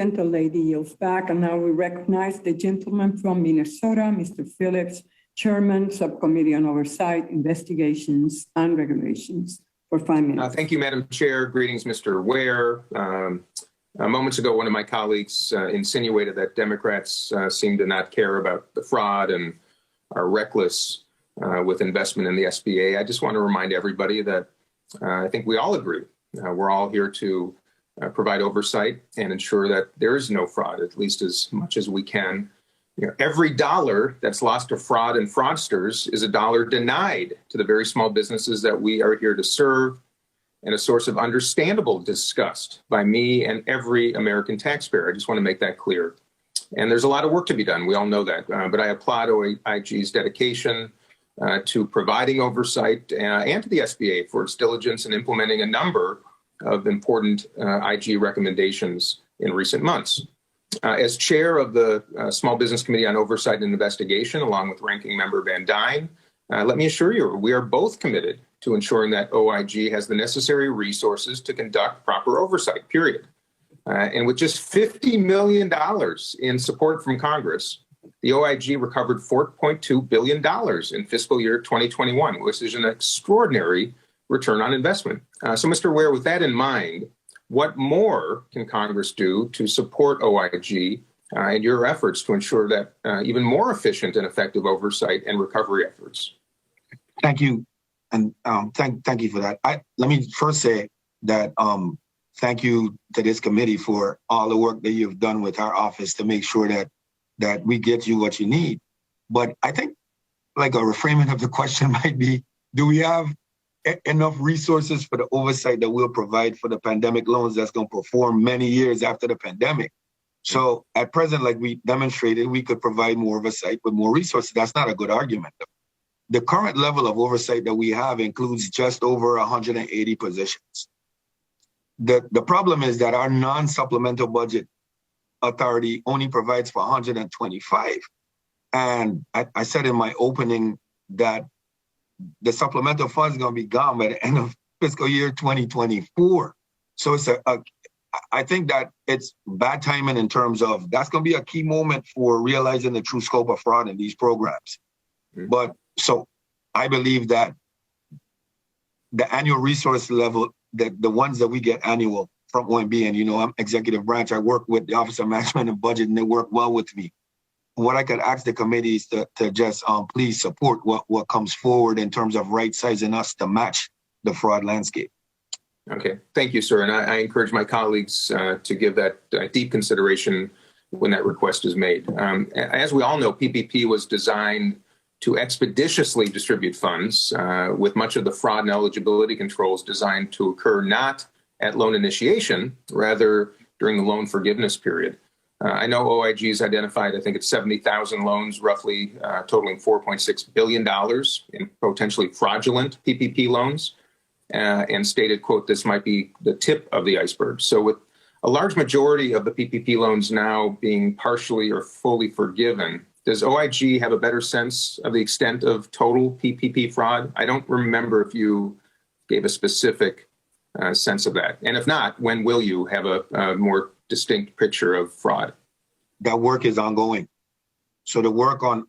Lady yields back, and now we recognize the gentleman from Minnesota, Mr. Phillips, Chairman, Subcommittee on Oversight, Investigations, and Regulations, for 5 minutes. Thank you, Madam Chair. Greetings, Mr. Ware. Moments ago, one of my colleagues insinuated that Democrats seem to not care about the fraud and are reckless with investment in the SBA. I just want to remind everybody that I think we all agree. We're all here to provide oversight and ensure that there is no fraud, at least as much as we can. You know, every dollar that's lost to fraud and fraudsters is a dollar denied to the very small businesses that we are here to serve, and a source of understandable disgust by me and every American taxpayer. I just want to make that clear. And there's a lot of work to be done. We all know that. But I applaud OIG's dedication to providing oversight and to the SBA for its diligence in implementing a number of important IG recommendations in recent months. As chair of the Small Business Committee on Oversight and Investigation, along with Ranking Member Van Dyne, let me assure you, we are both committed to ensuring that OIG has the necessary resources to conduct proper oversight, period. And with just $50 million in support from Congress, the OIG recovered $4.2 billion in fiscal year 2021, which is an extraordinary return on investment. So, Mr. Ware, with that in mind, what more can Congress do to support OIG and your efforts to ensure that even more efficient and effective oversight and recovery efforts? Thank you. And thank you for that. Let me first say that thank you to this committee for all the work that you've done with our office to make sure that we get you what you need. But I think like a reframing of the question might be, do we have enough resources for the oversight that we'll provide for the pandemic loans that's going to perform many years after the pandemic? So at present, like we demonstrated, we could provide more oversight with more resources. That's not a good argument, though. The current level of oversight that we have includes just over 180 positions. The problem is that our non-supplemental budget authority only provides for 125. And I said in my opening that the supplemental funds is going to be gone by the end of fiscal year 2024. So it's I think that it's bad timing in terms of that's going to be a key moment for realizing the true scope of fraud in these programs. Mm-hmm. But so I believe that the annual resource level, that the ones that we get annual from OMB, and I'm executive branch, I work with the Office of Management and Budget, and they work well with me. What I could ask the committee is to just please support what comes forward in terms of right sizing us to match the fraud landscape. Okay, thank you, sir. And I encourage my colleagues to give that deep consideration when that request is made. As we all know, PPP was designed to expeditiously distribute funds, with much of the fraud and eligibility controls designed to occur not at loan initiation, rather during the loan forgiveness period. I know OIG has identified, I think it's 70,000 loans, roughly totaling $4.6 billion in potentially fraudulent PPP loans, and stated, quote, this might be the tip of the iceberg. So with a large majority of the PPP loans now being partially or fully forgiven, does OIG have a better sense of the extent of total PPP fraud? I don't remember if you gave a specific sense of that. And if not, when will you have a more distinct picture of fraud? That work is ongoing. So the work on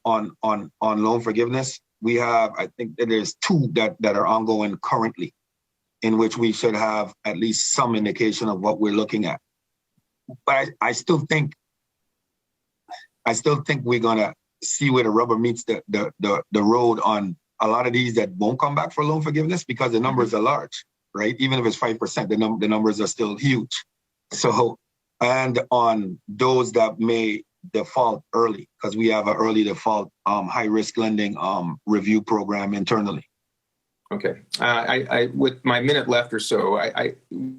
loan forgiveness, we have, I think that there's two that are ongoing currently, in which we should have at least some indication of what we're looking at. But I still think we're gonna see where the rubber meets the road on a lot of these that won't come back for loan forgiveness, because the numbers are large, right? Even if it's 5%, the numbers are still huge. So, and on those that may default early, because we have an early default high risk lending review program internally. Okay, with my minute left or so,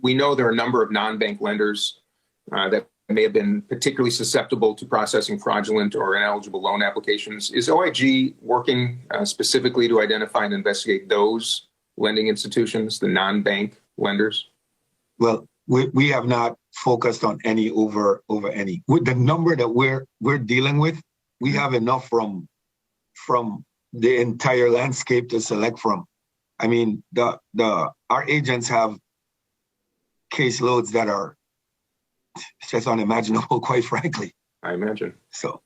we know there are a number of non-bank lenders that may have been particularly susceptible to processing fraudulent or ineligible loan applications. Is OIG working specifically to identify and investigate those lending institutions, the non-bank lenders? Well, we have not focused on any over any. With the number that we're dealing with, we have enough from the entire landscape to select from. I mean, our agents have caseloads that are it's just unimaginable, quite frankly. I imagine. So,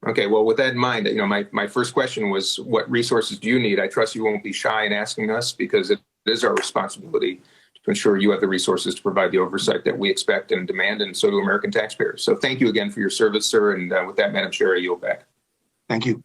Okay, well, with that in mind, my first question was, what resources do you need? I trust you won't be shy in asking us, because it is our responsibility to ensure you have the resources to provide the oversight that we expect and demand, and so do American taxpayers. So thank you again for your service, sir. And with that, Madam Chair, I yield back. thank you.